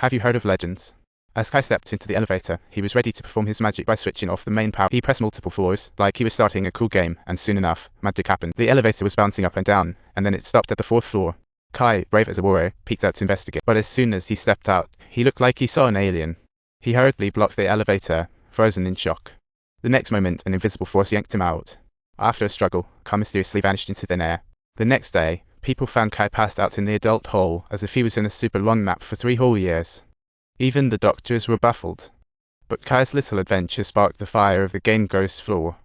Have you heard of legends? As Kai stepped into the elevator, he was ready to perform his magic by switching off the main power. He pressed multiple floors, like he was starting a cool game, and soon enough, magic happened. The elevator was bouncing up and down, and then it stopped at the 4th floor. Kai, brave as a warrior, peeked out to investigate, but as soon as he stepped out, he looked like he saw an alien. He hurriedly blocked the elevator, frozen in shock. The next moment, an invisible force yanked him out. After a struggle, Kai mysteriously vanished into thin air. The next day, people found Kai passed out in the adult hall, as if he was in a super long nap for 3 whole years. Even the doctors were baffled. But Kai's little adventure sparked the fire of the game ghost floor.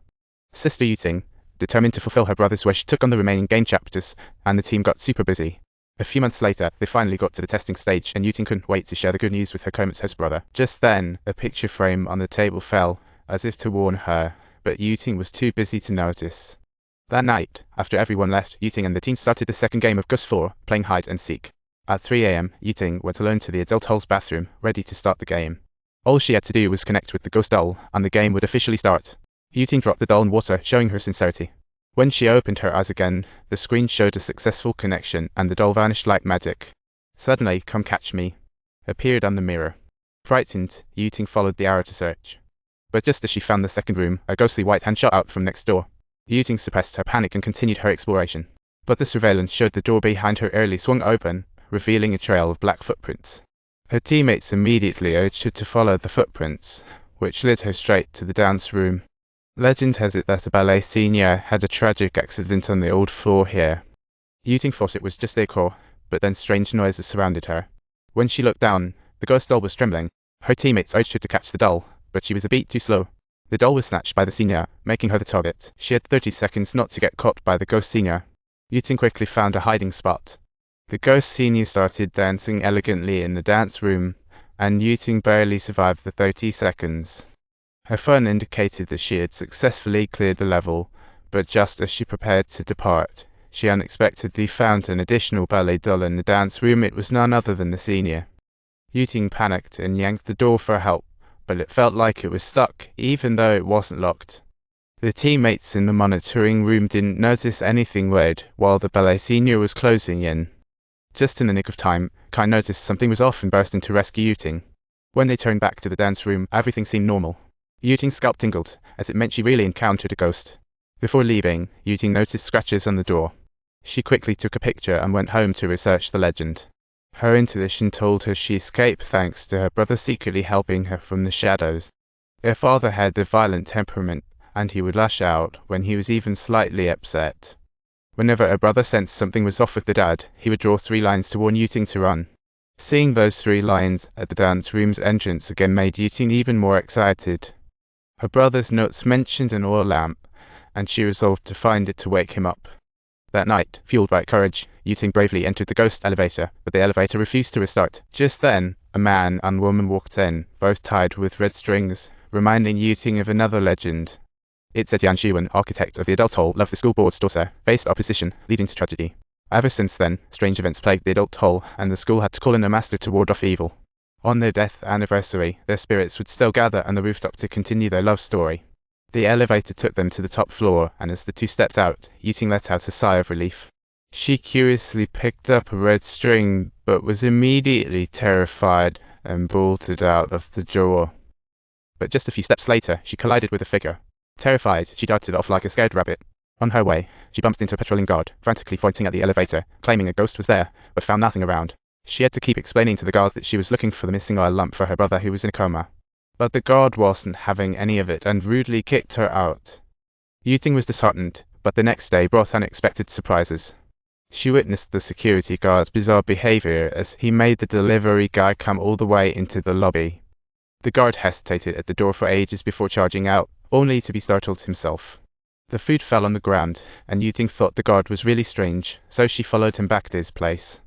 Sister Yuting, determined to fulfill her brother's wish, took on the remaining game chapters, and the team got super busy. A few months later, they finally got to the testing stage, and Yuting couldn't wait to share the good news with her comatose brother. Just then, a picture frame on the table fell, as if to warn her, but Yuting was too busy to notice. That night, after everyone left, Yuting and the team started the second game of Ghost Floor, playing hide and seek. At 3 a.m, Yuting went alone to the adult hall's bathroom, ready to start the game. All she had to do was connect with the ghost doll, and the game would officially start. Yuting dropped the doll in water, showing her sincerity. When she opened her eyes again, the screen showed a successful connection, and the doll vanished like magic. Suddenly, "Come Catch Me" appeared on the mirror. Frightened, Yuting followed the arrow to search. But just as she found the second room, a ghostly white hand shot out from next door. Yuting suppressed her panic and continued her exploration. But the surveillance showed the door behind her early swung open, revealing a trail of black footprints. Her teammates immediately urged her to follow the footprints, which led her straight to the dance room. Legend has it that a ballet senior had a tragic accident on the old floor here. Yuting thought it was just decor, but then strange noises surrounded her. When she looked down, the ghost doll was trembling. Her teammates urged her to catch the doll, but she was a beat too slow. The doll was snatched by the senior, making her the target. She had 30 seconds not to get caught by the ghost senior. Yuting quickly found a hiding spot. The ghost senior started dancing elegantly in the dance room, and Yuting barely survived the 30 seconds. Her phone indicated that she had successfully cleared the level, but just as she prepared to depart, she unexpectedly found an additional ballet doll in the dance room. It was none other than the senior. Yuting panicked and yanked the door for help, but it felt like it was stuck, even though it wasn't locked. The teammates in the monitoring room didn't notice anything weird, while the ballet senior was closing in. Just in the nick of time, Kai noticed something was off and burst in to rescue Yuting. When they turned back to the dance room, everything seemed normal. Yuting's scalp tingled, as it meant she really encountered a ghost. Before leaving, Yuting noticed scratches on the door. She quickly took a picture and went home to research the legend. Her intuition told her she escaped thanks to her brother secretly helping her from the shadows. Her father had a violent temperament, and he would lash out when he was even slightly upset. Whenever her brother sensed something was off with the dad, he would draw 3 lines to warn Yuting to run. Seeing those 3 lines at the dance room's entrance again made Yuting even more excited. Her brother's notes mentioned an oil lamp, and she resolved to find it to wake him up. That night, fueled by courage, Yuting bravely entered the ghost elevator, but the elevator refused to restart. Just then, a man and woman walked in, both tied with red strings, reminding Yuting of another legend. It said Yan Shiwen, architect of the adult hall, loved the school board's daughter, faced opposition, leading to tragedy. Ever since then, strange events plagued the adult hall, and the school had to call in a master to ward off evil. On their death anniversary, their spirits would still gather on the rooftop to continue their love story. The elevator took them to the top floor, and as the two stepped out, Yuting let out a sigh of relief. She curiously picked up a red string, but was immediately terrified and bolted out of the door. But just a few steps later, she collided with a figure. Terrified, she darted off like a scared rabbit. On her way, she bumped into a patrolling guard, frantically pointing at the elevator, claiming a ghost was there, but found nothing around. She had to keep explaining to the guard that she was looking for the missing oil lamp for her brother who was in a coma. But the guard wasn't having any of it and rudely kicked her out. Yuting was disheartened, but the next day brought unexpected surprises. She witnessed the security guard's bizarre behavior as he made the delivery guy come all the way into the lobby. The guard hesitated at the door for ages before charging out, only to be startled himself. The food fell on the ground, and Yuting thought the guard was really strange, so she followed him back to his place.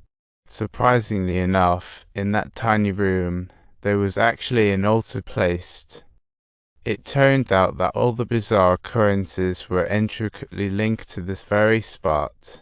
Surprisingly enough, in that tiny room, there was actually an altar placed. It turned out that all the bizarre occurrences were intricately linked to this very spot.